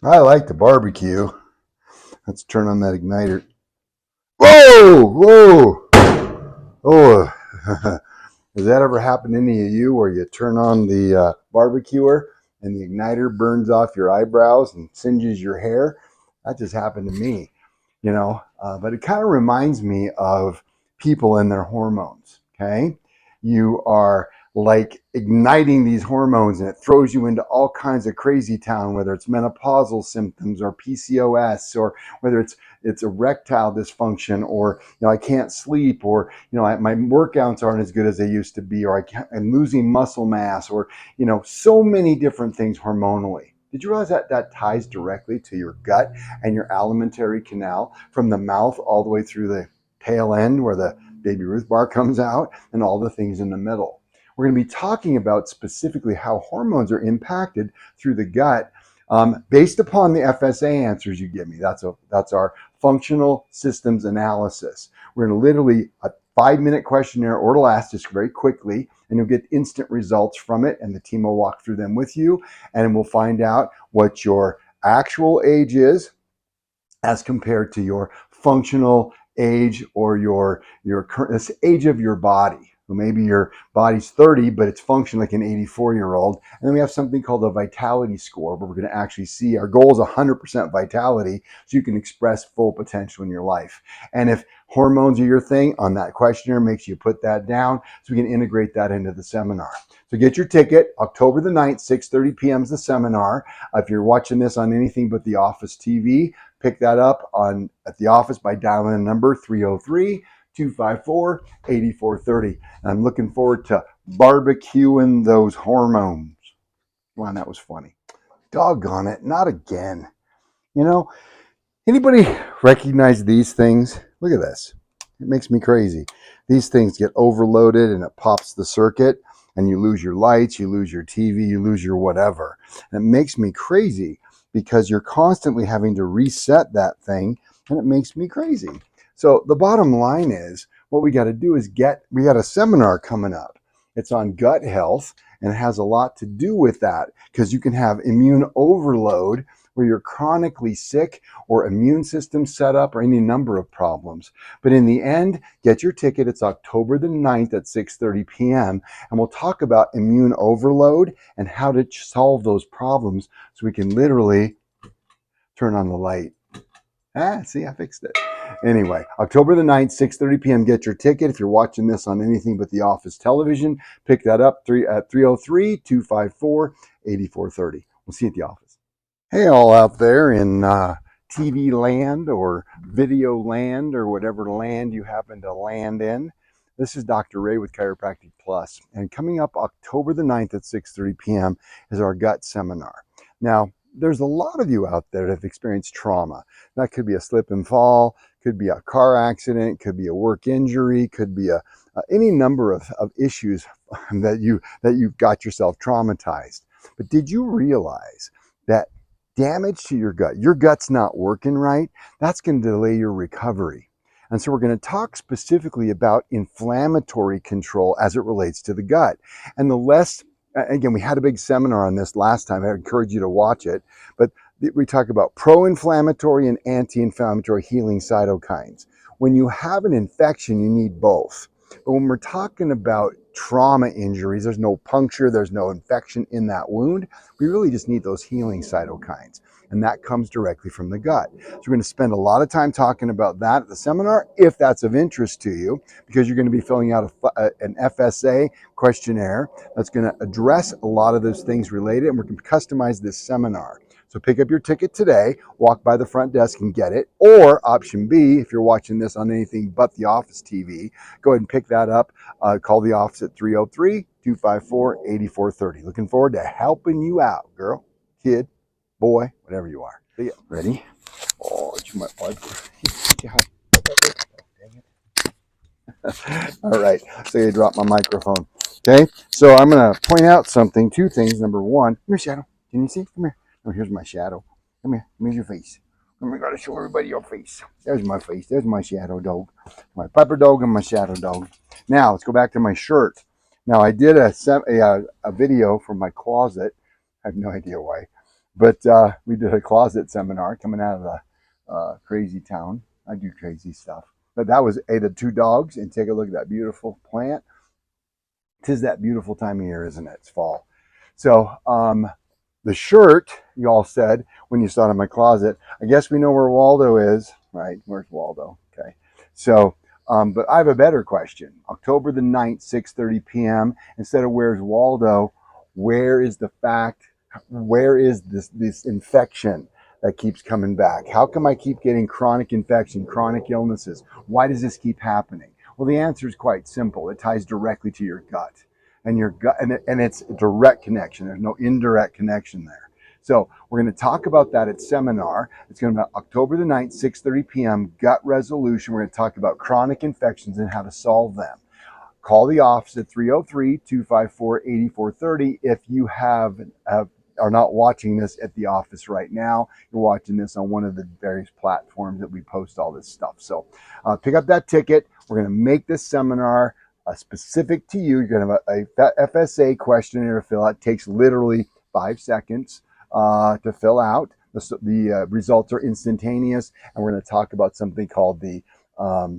I like the barbecue. Let's turn on that igniter. Whoa! Whoa! Oh, has that ever happened to any of you where you turn on the barbecuer and the igniter burns off your eyebrows and singes your hair? That just happened to me, but it kind of reminds me of people and their hormones. Okay. You are like igniting these hormones and it throws you into all kinds of crazy town, whether it's menopausal symptoms or PCOS, or whether it's erectile dysfunction, or I can't sleep, or my workouts aren't as good as they used to be, or I'm losing muscle mass, or so many different things hormonally. Did you realize that that ties directly to your gut and your alimentary canal, from the mouth all the way through the tail end where the baby Ruth bar comes out, and all the things in the middle? We're going to be talking about specifically how hormones are impacted through the gut, based upon the FSA answers you give me. That's our functional systems analysis. We're going to literally a 5-minute questionnaire or less, just very quickly, and you'll get instant results from it, and the team will walk through them with you, and we'll find out what your actual age is as compared to your functional age, or your current age of your body. So maybe your body's 30, but it's functioning like an 84-year-old. And then we have something called a vitality score, where we're going to actually see our goal is 100% vitality, so you can express full potential in your life. And if hormones are your thing, on that questionnaire, make sure you put that down so we can integrate that into the seminar. So get your ticket. October the 9th, 6:30 p.m. is the seminar. If you're watching this on anything but the office TV, pick that up at the office by dialing the number 303-254-8430. And I'm looking forward to barbecuing those hormones. Wow, that was funny. Doggone it, not again. You know, anybody recognize these things? Look at this. It makes me crazy. These things get overloaded and it pops the circuit, and you lose your lights, you lose your TV, you lose your whatever. And it makes me crazy because you're constantly having to reset that thing, and it makes me crazy. So the bottom line is, what we got to do is we got a seminar coming up. It's on gut health, and it has a lot to do with that, because you can have immune overload where you're chronically sick, or immune system set up, or any number of problems. But in the end, get your ticket. It's October the 9th at 6:30 p.m. And we'll talk about immune overload and how to solve those problems, so we can literally turn on the light. See, I fixed it. Anyway, October the 9th, 6:30 p.m. Get your ticket. If you're watching this on anything but the office television, pick that up at 303-254-8430. We'll see you at the office. Hey, all out there in TV land or video land, or whatever land you happen to land in. This is Dr. Ray with Chiropractic Plus. And coming up October the 9th at 6:30 p.m. is our gut seminar. Now, there's a lot of you out there that have experienced trauma. That could be a slip and fall, could be a car accident, could be a work injury, could be any number of issues that you've got yourself traumatized. But did you realize that damage to your gut's not working right, that's going to delay your recovery? And so we're going to talk specifically about inflammatory control as it relates to the gut. And again, we had a big seminar on this last time. I encourage you to watch it. But we talk about pro-inflammatory and anti-inflammatory healing cytokines. When you have an infection, you need both. But when we're talking about trauma injuries, there's no puncture, there's no infection in that wound. We really just need those healing cytokines. And that comes directly from the gut. So we're going to spend a lot of time talking about that at the seminar, if that's of interest to you, because you're going to be filling out an FSA questionnaire that's going to address a lot of those things related, and we're going to customize this seminar. So pick up your ticket today, walk by the front desk and get it. Or option B, if you're watching this on anything but the office TV, go ahead and pick that up. Call the office at 303-254-8430. Looking forward to helping you out, girl, kid, boy, whatever you are. See ya. Ready? Oh, you might wipe. All right, so you dropped my microphone. Okay, so I'm going to point out two things. Number one, come here, Shadow. Can you see? Come here. Oh, here's my shadow. Come here. Here's your face. I gotta show everybody your face. There's my face. There's my shadow dog. My pepper dog and my shadow dog. Now, let's go back to my shirt. Now, I did a video from my closet. I have no idea why. But we did a closet seminar coming out of the crazy town. I do crazy stuff. But that was the 2 dogs, and take a look at that beautiful plant. 'Tis that beautiful time of year, isn't it? It's fall. So the shirt, you all said when you saw it in my closet, I guess we know where Waldo is, right? Where's Waldo? Okay. So, but I have a better question. October the 9th, 6:30 p.m. Instead of where's Waldo, where is the fact, where is this infection that keeps coming back? How come I keep getting chronic infection, chronic illnesses? Why does this keep happening? Well, the answer is quite simple. It ties directly to your gut, and your gut, and it's a direct connection. There's no indirect connection there. So we're going to talk about that at seminar. It's going to be October the 9th, 6:30 p.m. Gut resolution. We're going to talk about chronic infections and how to solve them. Call the office at 303-254-8430 if you are not watching this at the office right now. You're watching this on one of the various platforms that we post all this stuff. So pick up that ticket. We're going to make this seminar specific to you. You're going to have a FSA questionnaire to fill out. It takes literally 5 seconds to fill out. The results are instantaneous, and we're going to talk about something called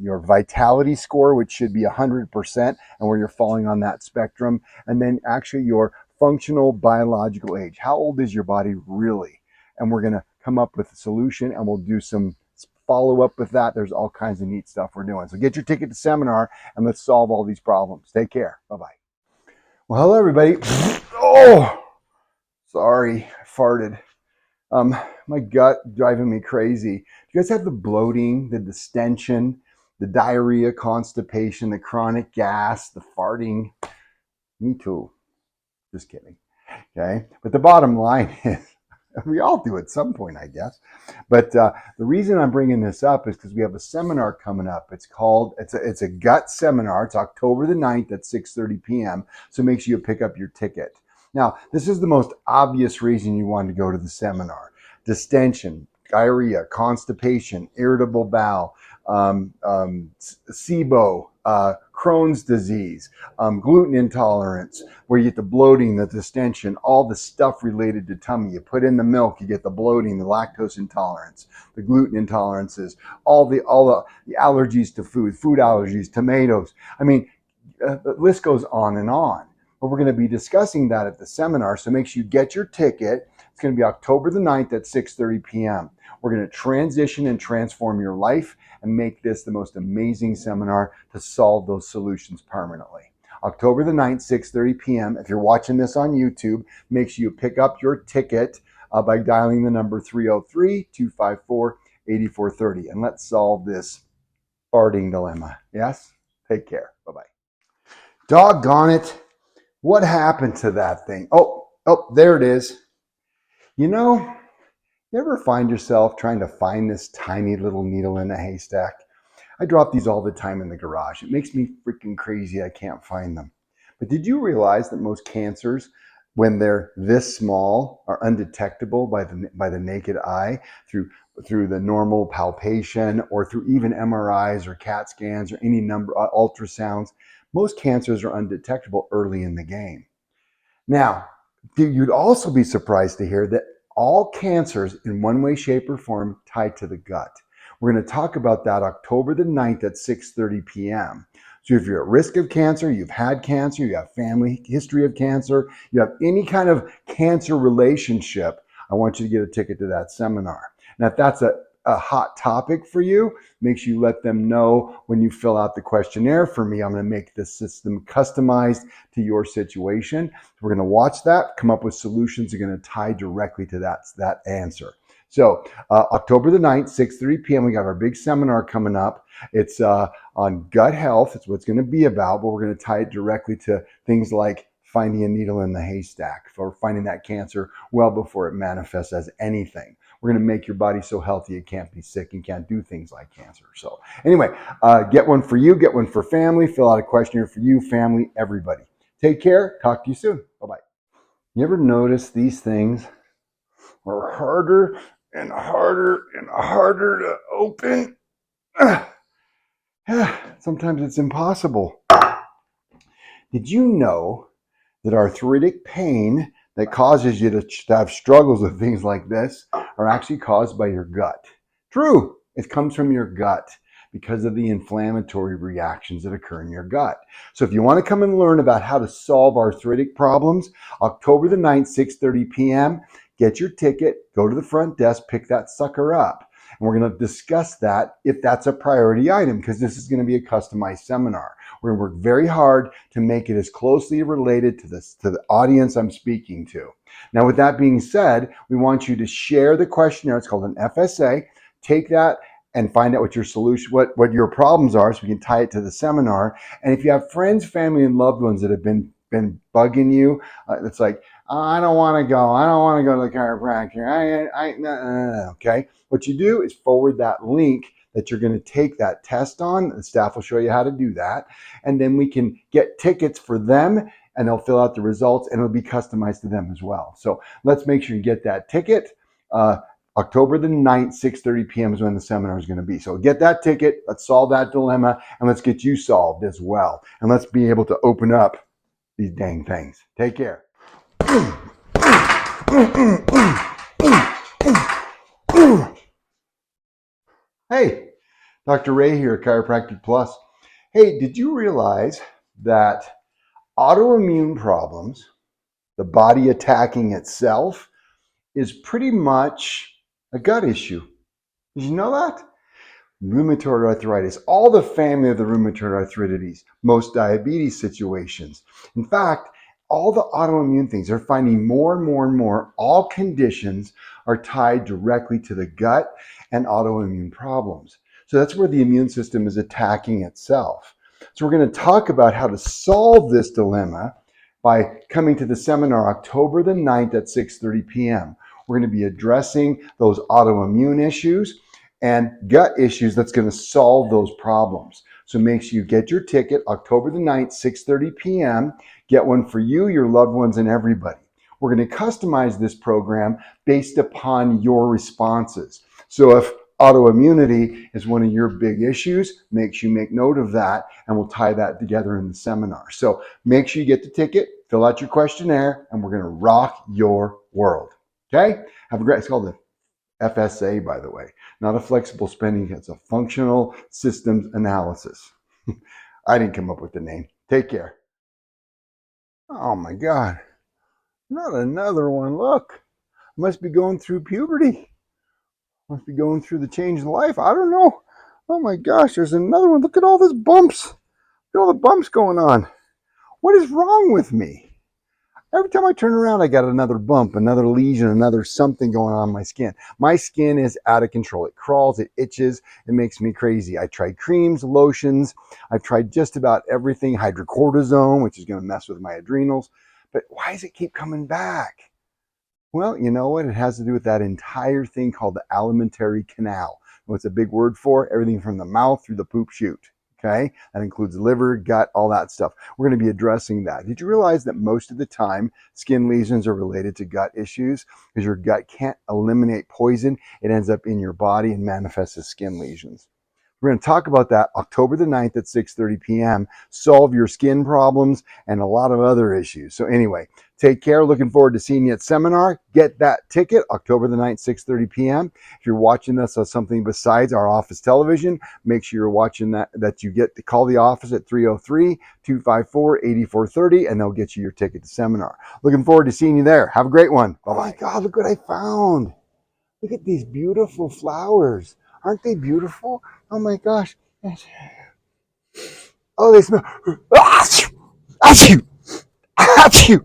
your vitality score, which should be 100%, and where you're falling on that spectrum, and then actually your functional biological age. How old is your body really? And we're going to come up with a solution, and we'll do some follow up with that. There's all kinds of neat stuff we're doing. So get your ticket to seminar, and let's solve all these problems. Take care. Bye-bye. Well, hello, everybody. Oh, sorry, I farted. My gut driving me crazy. Do you guys have the bloating, the distension, the diarrhea, constipation, the chronic gas, the farting? Me too. Just kidding. Okay. But the bottom line is we all do at some point, I guess. But the reason I'm bringing this up is because we have a seminar coming up. It's a gut seminar. It's October the 9th at 6:30 p.m. So make sure you pick up your ticket. Now, this is the most obvious reason you want to go to the seminar. Distension, diarrhea, constipation, irritable bowel, SIBO, Crohn's disease, gluten intolerance, where you get the bloating, the distension, all the stuff related to tummy. You put in the milk, you get the bloating, the lactose intolerance, the gluten intolerances, all the allergies to food allergies, tomatoes. I mean, the list goes on and on. But we're going to be discussing that at the seminar, so make sure you get your ticket. It's going to be October the 9th at 6:30 p.m. We're going to transition and transform your life and make this the most amazing seminar to solve those solutions permanently. October the 9th, 6:30 p.m. If you're watching this on YouTube, make sure you pick up your ticket by dialing the number 303-254-8430. And let's solve this farting dilemma. Yes? Take care. Bye-bye. Doggone it. What happened to that thing? Oh, there it is. You know, you ever find yourself trying to find this tiny little needle in a haystack? I drop these all the time in the garage. It makes me freaking crazy. I can't find them. But did you realize that most cancers, when they're this small, are undetectable by the naked eye through the normal palpation or through even MRIs or CAT scans or any number ultrasounds? Most cancers are undetectable early in the game. Now, you'd also be surprised to hear that all cancers in one way, shape, or form tie to the gut. We're going to talk about that October the 9th at 6:30 p.m. So if you're at risk of cancer, you've had cancer, you have family history of cancer, you have any kind of cancer relationship, I want you to get a ticket to that seminar. Now, if that's a hot topic for you, make sure you let them know when you fill out the questionnaire for me. I'm going to make the system customized to your situation. We're going to watch that, come up with solutions that are going to tie directly to that answer. So October the 9th, 6:30 p.m., we got our big seminar coming up. It's on gut health. It's what it's going to be about, but we're going to tie it directly to things like finding a needle in the haystack, for finding that cancer well before it manifests as anything. We're going to make your body so healthy it can't be sick and can't do things like cancer. So anyway, get one for you, get one for family, fill out a questionnaire for you, family, everybody. Take care. Talk to you soon. Bye-bye. You ever notice these things are harder and harder and harder to open? Sometimes it's impossible. Did you know that arthritic pain that causes you to have struggles with things like this are actually caused by your gut. True, it comes from your gut because of the inflammatory reactions that occur in your gut. So if you want to come and learn about how to solve arthritic problems, October the 9th, 6:30 p.m., get your ticket, go to the front desk, pick that sucker up. And we're going to discuss that if that's a priority item, because this is going to be a customized seminar. We're going to work very hard to make it as closely related to the audience I'm speaking to. Now, with that being said, we want you to share the questionnaire. It's called an FSA. Take that and find out what your solution, what your problems are, so we can tie it to the seminar. And if you have friends, family, and loved ones that have been bugging you, it's like, oh, I don't want to go. I don't want to go to the chiropractor. No. Okay. What you do is forward that link that you're going to take that test on. The staff will show you how to do that. And then we can get tickets for them, and they'll fill out the results, and it'll be customized to them as well. So let's make sure you get that ticket. October the 9th, 6:30 p.m. is when the seminar is going to be. So get that ticket, let's solve that dilemma, and let's get you solved as well. And let's be able to open up these dang things. Take care. Hey, Dr. Ray here at Chiropractic Plus. Hey, did you realize that autoimmune problems, the body attacking itself, is pretty much a gut issue? Did you know that? Rheumatoid arthritis, all the family of the rheumatoid arthritis, most diabetes situations. In fact, all the autoimmune things, they're finding more and more and more, all conditions are tied directly to the gut and autoimmune problems. So that's where the immune system is attacking itself. So we're going to talk about how to solve this dilemma by coming to the seminar October the 9th at 6:30 p.m. We're going to be addressing those autoimmune issues and gut issues that's going to solve those problems. So make sure you get your ticket October the 9th, 6:30 p.m. Get one for you, your loved ones, and everybody. We're going to customize this program based upon your responses. So if autoimmunity is one of your big issues, make sure you make note of that, and we'll tie that together in the seminar. So make sure you get the ticket, fill out your questionnaire, and we're going to rock your world. Okay? Have a great, it's called the FSA, by the way, not a flexible spending. It's a functional systems analysis. I didn't come up with the name. Take care. Oh my God, not another one. Look, must be going through puberty. Must be going through the change in life. I don't know. Oh my gosh, there's another one. Look at all these bumps. Look at all the bumps going on. What is wrong with me? Every time I turn around, I got another bump, another lesion, another something going on in my skin. My skin is out of control. It crawls, it itches, it makes me crazy. I tried creams, lotions. I've tried just about everything, hydrocortisone, which is going to mess with my adrenals. But why does it keep coming back? Well, you know what? It has to do with that entire thing called the alimentary canal. What's a big word for? Everything from the mouth through the poop chute. Okay, that includes liver, gut, all that stuff. We're going to be addressing that. Did you realize that most of the time skin lesions are related to gut issues? Because your gut can't eliminate poison, it ends up in your body and manifests as skin lesions. We're going to talk about that October the 9th at 6:30 p.m. Solve your skin problems and a lot of other issues. So anyway, take care. Looking forward to seeing you at seminar. Get that ticket October the 9th, 6:30 p.m. If you're watching this on something besides our office television, make sure you're watching that you get to call the office at 303-254-8430, and they'll get you your ticket to seminar. Looking forward to seeing you there. Have a great one. Bye-bye. Oh my God, look what I found. Look at these beautiful flowers. Aren't they beautiful? Oh my gosh. Oh, they smell. Achoo! Achoo! Achoo!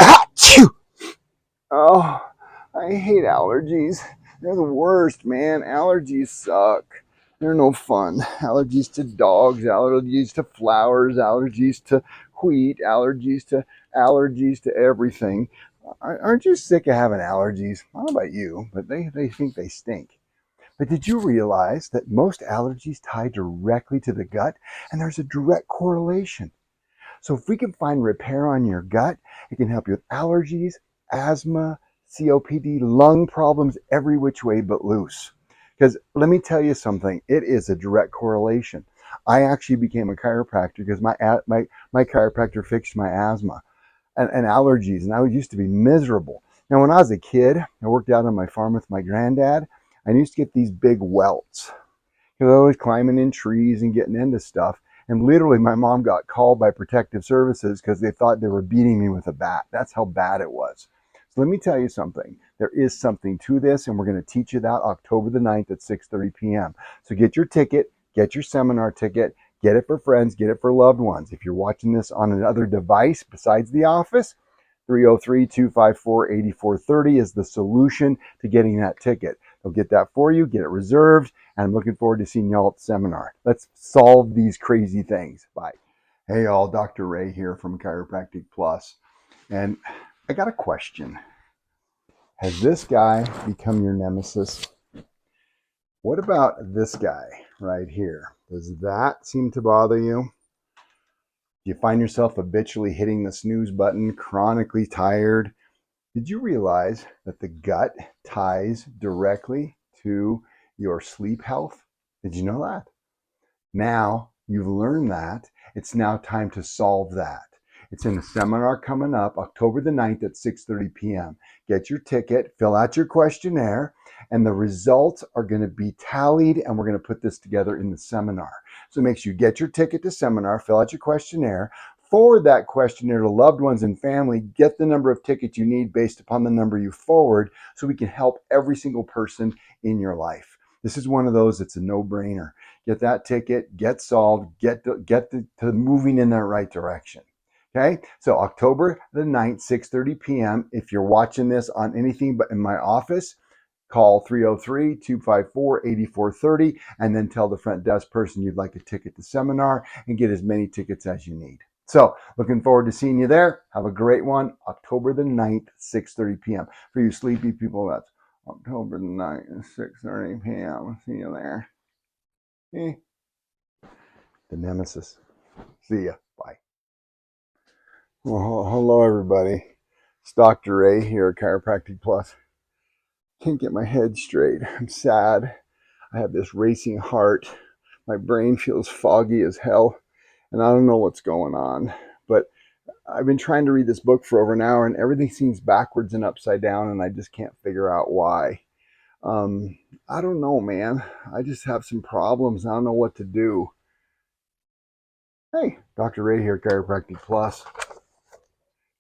Achoo! Oh, I hate allergies. They're the worst, man. Allergies suck. They're no fun. Allergies to dogs, allergies to flowers, allergies to wheat, allergies to everything. Aren't you sick of having allergies? I don't know about you, but they think they stink. But did you realize that most allergies tie directly to the gut? And there's a direct correlation. So if we can find repair on your gut, it can help you with allergies, asthma, COPD, lung problems, every which way but loose. Because let me tell you something, it is a direct correlation. I actually became a chiropractor because my chiropractor fixed my asthma. and allergies, and I used to be miserable. Now, when I was a kid, I worked out on my farm with my granddad. I used to get these big welts because I was always climbing in trees and getting into stuff. And literally, my mom got called by protective services because they thought they were beating me with a bat. That's how bad it was. So let me tell you something. There is something to this, and we're going to teach you that October the 9th at 6:30 p.m. So get your ticket, get your seminar ticket, get it for friends, get it for loved ones. If you're watching this on another device besides the office, 303-254-8430 is the solution to getting that ticket. They'll get that for you, get it reserved, and I'm looking forward to seeing y'all at the seminar. Let's solve these crazy things. Bye. Hey y'all, Dr. Ray here from Chiropractic Plus, and I got a question. Has this guy become your nemesis? What about this guy right here? Does that seem to bother you? Do you find yourself habitually hitting the snooze button, chronically tired? Did you realize that the gut ties directly to your sleep health? Did you know that? Now you've learned that. It's now time to solve that. It's in a seminar coming up October the 9th at 6:30 p.m. Get your ticket, fill out your questionnaire, and the results are going to be tallied, and we're going to put this together in the seminar. So make sure you get your ticket to seminar, fill out your questionnaire, forward that questionnaire to loved ones and family, get the number of tickets you need based upon the number you forward so we can help every single person in your life. This is one of those that's a no-brainer. Get that ticket, get solved, get to moving in that right direction. Okay, so October the 9th, 6:30 p.m. If you're watching this on anything but in my office, call 303-254-8430 and then tell the front desk person you'd like a ticket to seminar and get as many tickets as you need. So looking forward to seeing you there. Have a great one. October the 9th, 6:30 p.m. For you sleepy people, that's October the 9th, 6:30 p.m. See you there. The nemesis. See ya. Bye. Well, hello, everybody. It's Dr. Ray here at Chiropractic Plus. Can't get my head straight. I'm sad. I have this racing heart. My brain feels foggy as hell, and I don't know what's going on. But I've been trying to read this book for over an hour, and everything seems backwards and upside down, and I just can't figure out why. I don't know, man. I just have some problems. I don't know what to do. Hey, Dr. Ray here, Chiropractic Plus.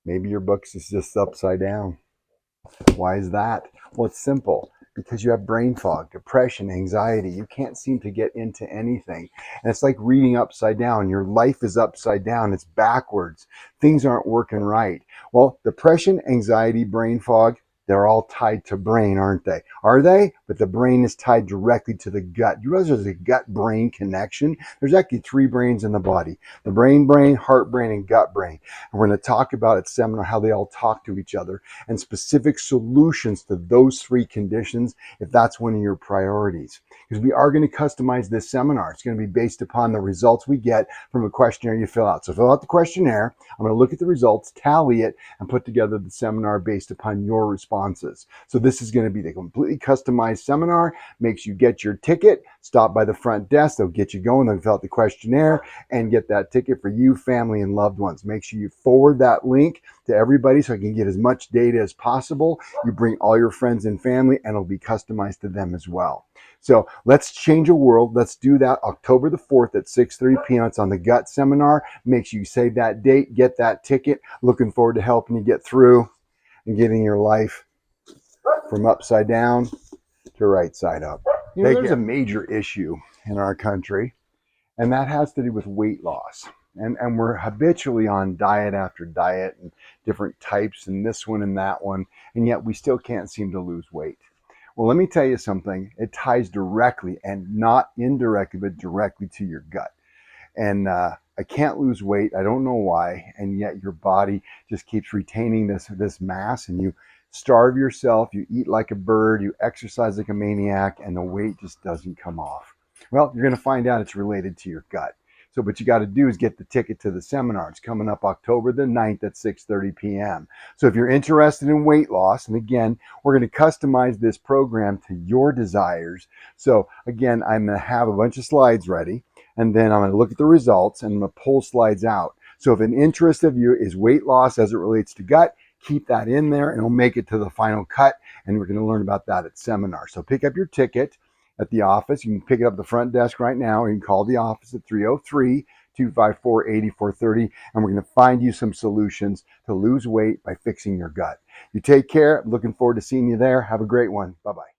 Maybe your book is just upside down. Why is that? Well, it's simple. Because you have brain fog, depression, anxiety. You can't seem to get into anything. And it's like reading upside down. Your life is upside down. It's backwards. Things aren't working right. Well, depression, anxiety, brain fog, they're all tied to brain, aren't they? Are they? But the brain is tied directly to the gut. You realize there's a gut-brain connection? There's actually 3 brains in the body. The brain, heart brain, and gut brain. And we're going to talk about at seminar how they all talk to each other and specific solutions to those 3 conditions if that's one of your priorities. Because we are going to customize this seminar. It's going to be based upon the results we get from a questionnaire you fill out. So fill out the questionnaire. I'm going to look at the results, tally it, and put together the seminar based upon your responses. So this is going to be the completely customized seminar. Makes you get your ticket, stop by the front desk. They'll get you going. They'll fill out the questionnaire and get that ticket for you, family, and loved ones. Make sure you forward that link to everybody so I can get as much data as possible. You bring all your friends and family, and it'll be customized to them as well. So let's change a world. Let's do that October the 4th at 6:30 p.m. It's on the gut seminar. Make sure you save that date, get that ticket. Looking forward to helping you get through and getting your life from upside down to right side up. You know, there's a major issue in our country, and that has to do with weight loss. And we're habitually on diet after diet and different types and this one and that one, and yet we still can't seem to lose weight. Well, let me tell you something. It ties directly and not indirectly, but directly to your gut. And I can't lose weight. I don't know why. And yet your body just keeps retaining this mass, and you starve yourself. You eat like a bird. You exercise like a maniac, and the weight just doesn't come off. Well, you're going to find out it's related to your gut. So what you got to do is get the ticket to the seminar. It's coming up October the 9th at 6:30 p.m. So if you're interested in weight loss, and again, we're going to customize this program to your desires. So again, I'm going to have a bunch of slides ready, and then I'm going to look at the results, and I'm going to pull slides out. So if an interest of you is weight loss as it relates to gut, keep that in there and it'll make it to the final cut. And we're going to learn about that at seminar. So pick up your ticket at the office. You can pick it up at the front desk right now, or you can call the office at 303-254-8430. And we're going to find you some solutions to lose weight by fixing your gut. You take care. I'm looking forward to seeing you there. Have a great one. Bye-bye.